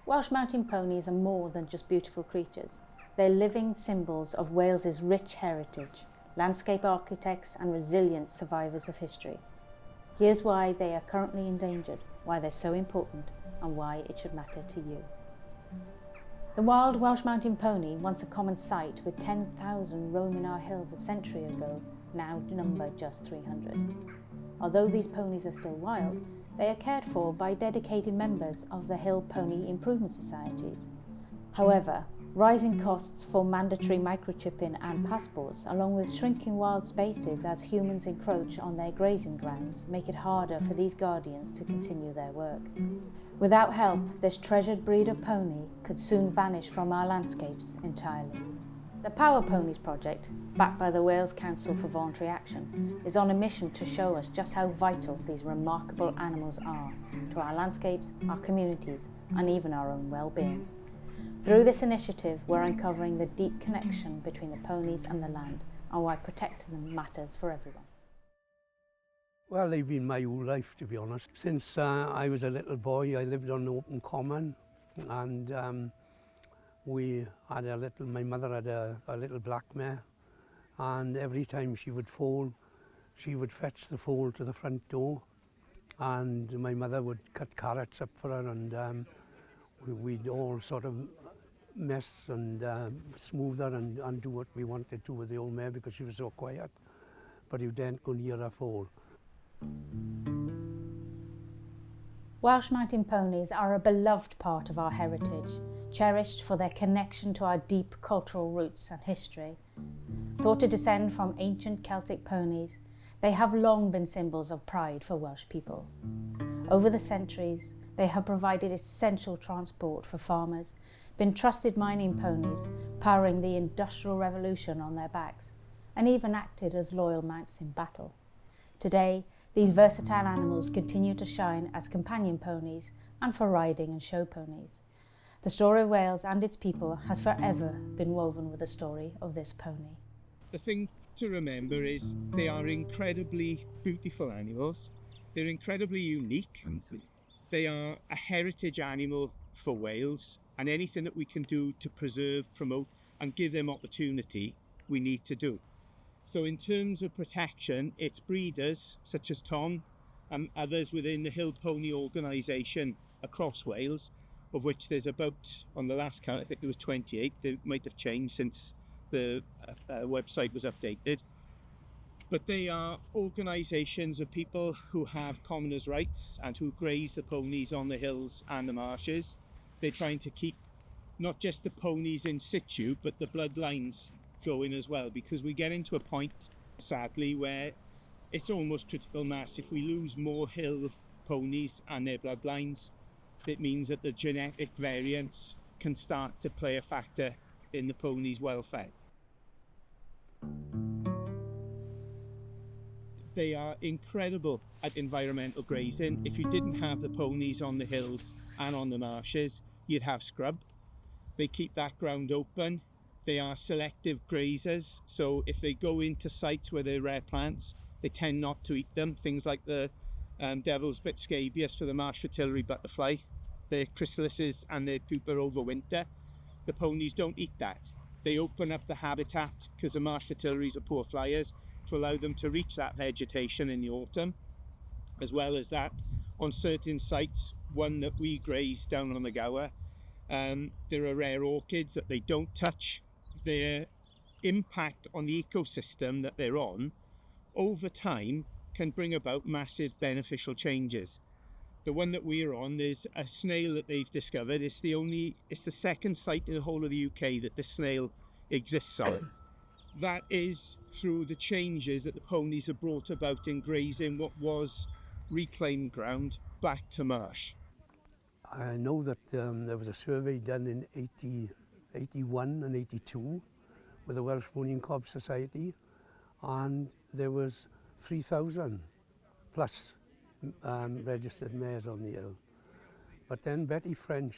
Welsh Mountain Ponies are more than just beautiful creatures. They're living symbols of Wales's rich heritage, landscape architects and resilient survivors of history. Here's why they are currently endangered, why they're so important, and why it should matter to you. The wild Welsh Mountain Pony, once a common sight with 10,000 roaming our hills a century ago, now number just 300. Although these ponies are still wild, they are cared for by dedicated members of the Hill Pony Improvement Societies. However, rising costs for mandatory microchipping and passports, along with shrinking wild spaces as humans encroach on their grazing grounds, make it harder for these guardians to continue their work. Without help, this treasured breed of pony could soon vanish from our landscapes entirely. The Power Ponies project, backed by the Wales Council for Voluntary Action, is on a mission to show us just how vital these remarkable animals are to our landscapes, our communities, and even our own well-being. Through this initiative, we're uncovering the deep connection between the ponies and the land, and why protecting them matters for everyone. Well, they've been my whole life, to be honest. Since I was a little boy, I lived on the open common, and we had my mother had a little black mare, and every time she would foal, she would fetch the foal to the front door, and my mother would cut carrots up for her, and we'd all sort of mess and smooth her and do what we wanted to with the old mare because she was so quiet, but you daren't go near her foal. Welsh Mountain Ponies are a beloved part of our heritage, cherished for their connection to our deep cultural roots and history. Thought to descend from ancient Celtic ponies, they have long been symbols of pride for Welsh people. Over the centuries, they have provided essential transport for farmers, been trusted mining ponies, powering the Industrial Revolution on their backs, and even acted as loyal mounts in battle. Today, these versatile animals continue to shine as companion ponies and for riding and show ponies. The story of Wales and its people has forever been woven with the story of this pony. The thing to remember is they are incredibly beautiful animals. They're incredibly unique. They are a heritage animal for Wales, and anything that we can do to preserve, promote and give them opportunity, we need to do. So in terms of protection, it's breeders such as Tom and others within the Hill Pony organisation across Wales, of which there's about, on the last count, I think there was 28. They might have changed since the website was updated. But they are organisations of people who have commoners' rights and who graze the ponies on the hills and the marshes. They're trying to keep not just the ponies in situ, but the bloodlines going as well, because we get into a point, sadly, where it's almost critical mass. If we lose more hill ponies and their bloodlines, it means that the genetic variants can start to play a factor in the ponies' welfare. They are incredible at environmental grazing. If you didn't have the ponies on the hills and on the marshes, you'd have scrub. They keep that ground open. They are selective grazers, so if they go into sites where there are rare plants, they tend not to eat them. Things like the devil's bit scabious for the marsh fritillary butterfly, their chrysalises and their pupa overwinter. The ponies don't eat that. They open up the habitat, because the marsh fritillaries are poor flyers, to allow them to reach that vegetation in the autumn. As well as that, on certain sites, one that we graze down on the Gower, there are rare orchids that they don't touch. Their impact on the ecosystem that they're on over time can bring about massive beneficial changes. The one that we're on, there's a snail that they've discovered. It's the second site in the whole of the UK that this snail exists on. That is through the changes that the ponies have brought about in grazing what was reclaimed ground back to marsh. I know that there was a survey done in 81 and 82 with the Welsh Mountain Ponies Society, and there was 3,000 plus registered mares on the hill. But then Betty French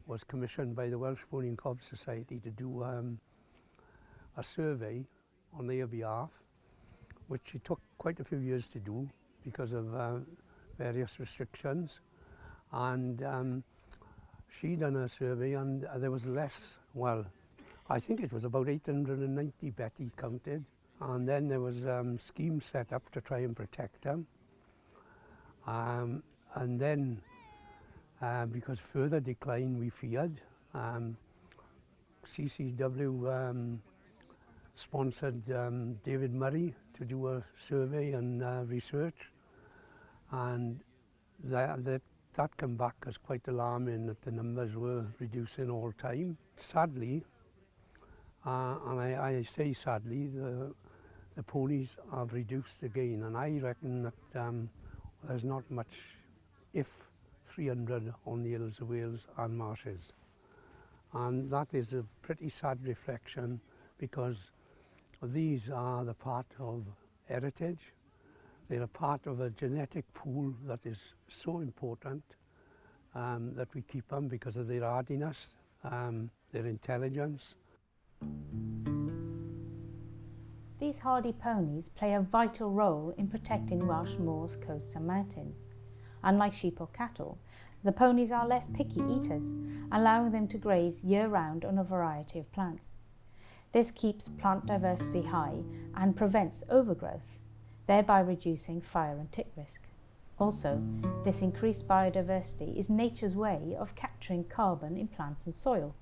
was commissioned by the Welsh Mountain Ponies Society to do a survey on their behalf, which it took quite a few years to do because of various restrictions. And she done a survey and there was less, well, I think it was about 890 Betty counted. And then there was schemes set up to try and protect them. And then, because further decline we feared, CCW sponsored David Murray to do a survey and research, and that came back as quite alarming, that the numbers were reducing all the time. Sadly, and I say sadly, the ponies have reduced again, and I reckon that there's not much, if 300 on the hills of Wales and marshes. And that is a pretty sad reflection, because these are the part of heritage. They're a part of a genetic pool that is so important that we keep them because of their hardiness, their intelligence. These hardy ponies play a vital role in protecting Welsh moors, coasts and mountains. Unlike sheep or cattle, the ponies are less picky eaters, allowing them to graze year-round on a variety of plants. This keeps plant diversity high and prevents overgrowth, thereby reducing fire and tick risk. Also, this increased biodiversity is nature's way of capturing carbon in plants and soil.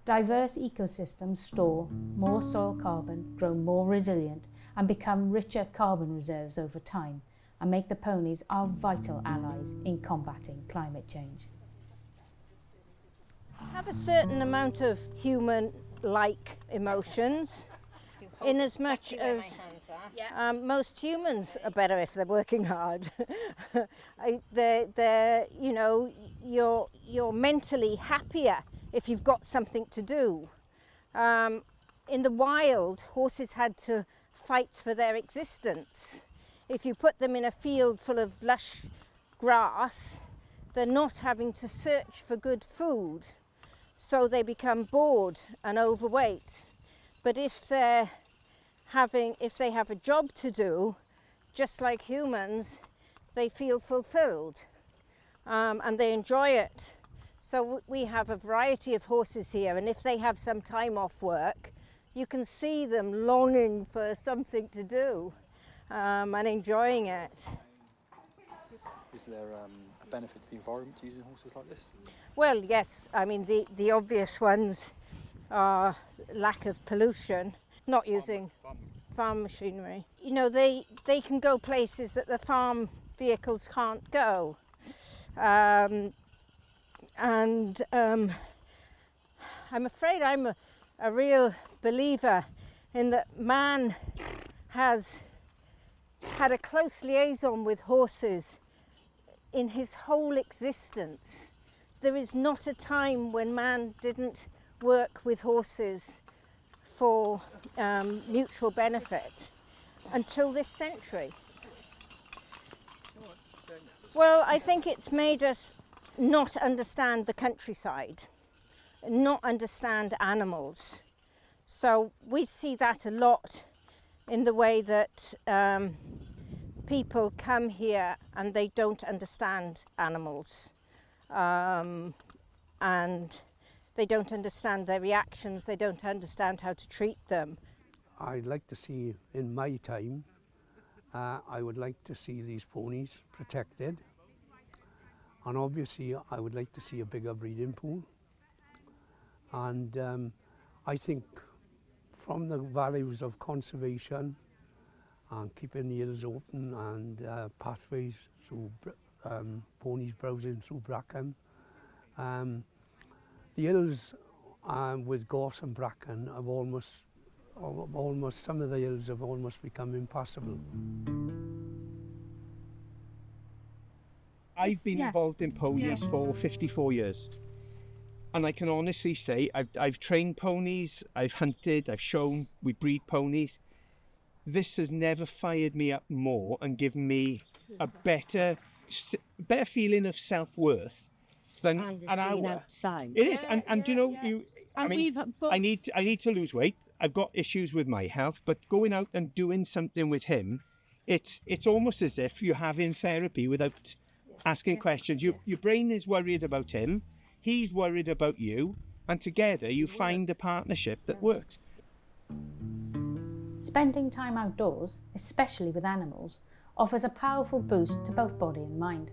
Diverse ecosystems store more soil carbon, grow more resilient, and become richer carbon reserves over time, and make the ponies our vital allies in combating climate change. Have a certain amount of human-like emotions, in as much as most humans are better if they're working hard. You know, you're mentally happier if you've got something to do. In the wild, horses had to fight for their existence. If you put them in a field full of lush grass, they're not having to search for good food, so they become bored and overweight. But if they have a job to do, just like humans, they feel fulfilled and they enjoy it. So we have a variety of horses here, and if they have some time off work, you can see them longing for something to do and enjoying it. Is there a benefit to the environment using horses like this? Well, yes. I mean, the obvious ones are lack of pollution, not using farm machinery. You know, they can go places that the farm vehicles can't go. I'm afraid I'm a real believer in that man has had a close liaison with horses in his whole existence. There is not a time when man didn't work with horses for mutual benefit until this century. Well, I think it's made us not understand the countryside, not understand animals. So we see that a lot in the way that people come here and they don't understand animals, and they don't understand their reactions, they don't understand how to treat them. I'd like to see, in my time, I would like to see these ponies protected, and obviously I would like to see a bigger breeding pool. And I think from the values of conservation and keeping the hills open and pathways through ponies browsing through bracken, the hills with gorse and bracken have almost some of the hills have almost become impassable. I've been involved in ponies for 54 years. And I can honestly say I've trained ponies, I've hunted, I've shown, we breed ponies. This has never fired me up more and given me a better feeling of self-worth than an hour. Outside. It is, and you know, I need to lose weight. I've got issues with my health, but going out and doing something with him, it's almost as if you're having therapy without asking questions. Your brain is worried about him. He's worried about you, and together you find a partnership that works. Spending time outdoors, especially with animals, offers a powerful boost to both body and mind.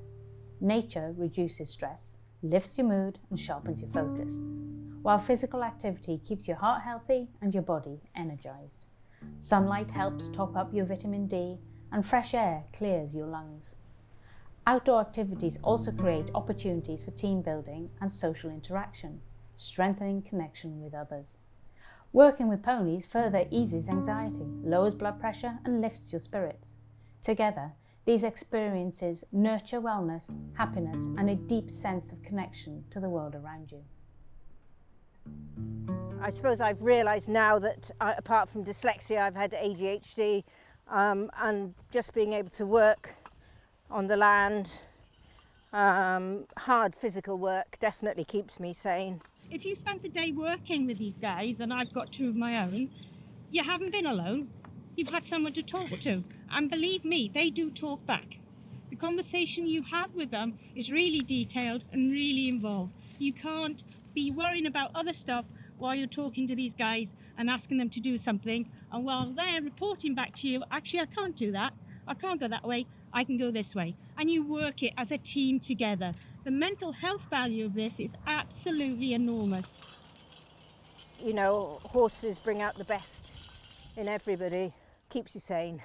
Nature reduces stress, lifts your mood and sharpens your focus, while physical activity keeps your heart healthy and your body energised. Sunlight helps top up your vitamin D, and fresh air clears your lungs. Outdoor activities also create opportunities for team building and social interaction, strengthening connection with others. Working with ponies further eases anxiety, lowers blood pressure and lifts your spirits. Together, these experiences nurture wellness, happiness and a deep sense of connection to the world around you. I suppose I've realised now that apart from dyslexia, I've had ADHD, and just being able to work on the land, hard physical work definitely keeps me sane. If you spent the day working with these guys, and I've got two of my own, you haven't been alone. You've had someone to talk to. And believe me, they do talk back. The conversation you have with them is really detailed and really involved. You can't be worrying about other stuff while you're talking to these guys and asking them to do something. And while they're reporting back to you, actually, I can't do that. I can't go that way. I can go this way. And you work it as a team together. The mental health value of this is absolutely enormous. You know, horses bring out the best in everybody. Keeps you sane.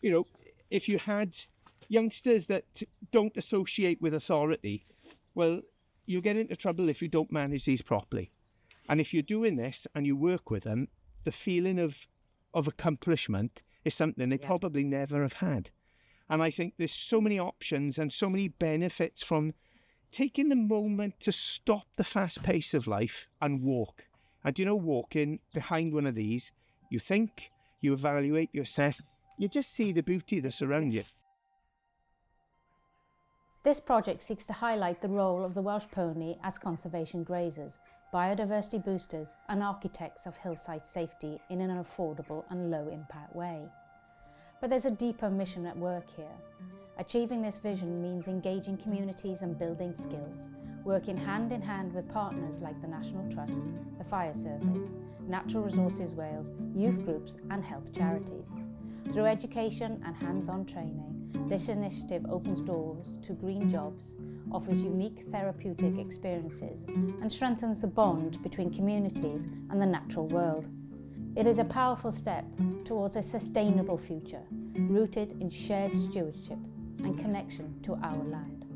You know, if you had youngsters that don't associate with authority, well, you'll get into trouble if you don't manage these properly. And if you're doing this and you work with them, the feeling of accomplishment is something they probably never have had. And I think there's so many options and so many benefits from taking the moment to stop the fast pace of life and walk. And you know, walking behind one of these, you think, you evaluate, you assess, you just see the beauty that's around you. This project seeks to highlight the role of the Welsh pony as conservation grazers, biodiversity boosters and architects of hillside safety in an affordable and low impact way. But there's a deeper mission at work here. Achieving this vision means engaging communities and building skills, working hand in hand with partners like the National Trust, the Fire Service, Natural Resources Wales, youth groups and health charities. Through education and hands-on training, this initiative opens doors to green jobs, offers unique therapeutic experiences and strengthens the bond between communities and the natural world. It is a powerful step towards a sustainable future, rooted in shared stewardship and connection to our land.